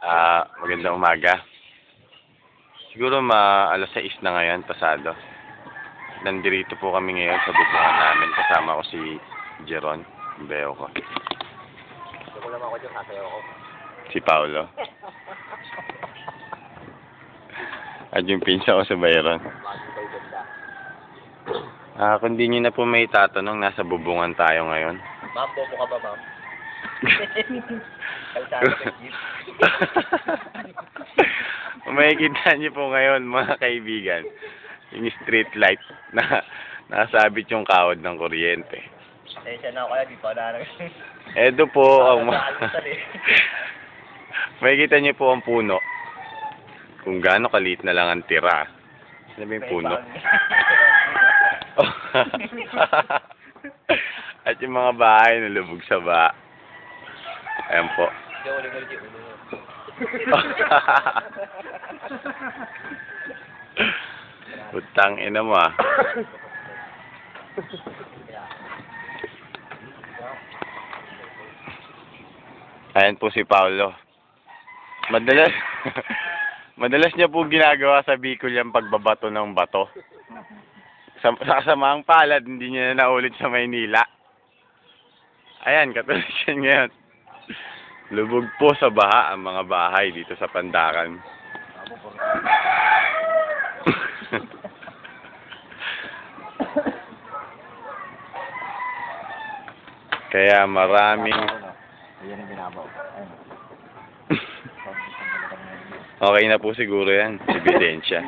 Magandang umaga. Siguro alas 6 na ngayon, pasado. Nandito po kami ngayon sa bubungan namin. Kasama ko si Jeron, yung beo ko. Ako lang ako dyan, kasayaw ko. Si Paolo. At yung pinsa ko sa Bayron. Bagong kayo ganda. Kung di nyo na po may tatanong, nasa bubungan tayo ngayon. Ma'am, bobo ka ba, ma'am? Kalsada ka, jeep. Makikita nyo po ngayon, mga kaibigan, yung street light na nakasabit yung kawad ng kuryente. Siya na ako kaya, di pa na. Eto po ang makikita nyo po ang puno. Kung gaano kaliit na lang ang tira. Ano ba yung puno? At yung mga bahay na lubog sa ba. Ayan po. Utang ina mo ah. Ayan po si Paolo. Madalas niya po ginagawa sa Bicol yung pagbabato ng bato. Sa kasamaang palad, hindi niya na naulit sa Maynila. Ayan, katulad siya ngayon. Lubog po sa baha ang mga bahay dito sa Pandakan. Kaya maraming... Ayan ang binabaw. Okay na po siguro yan. Ebidensya.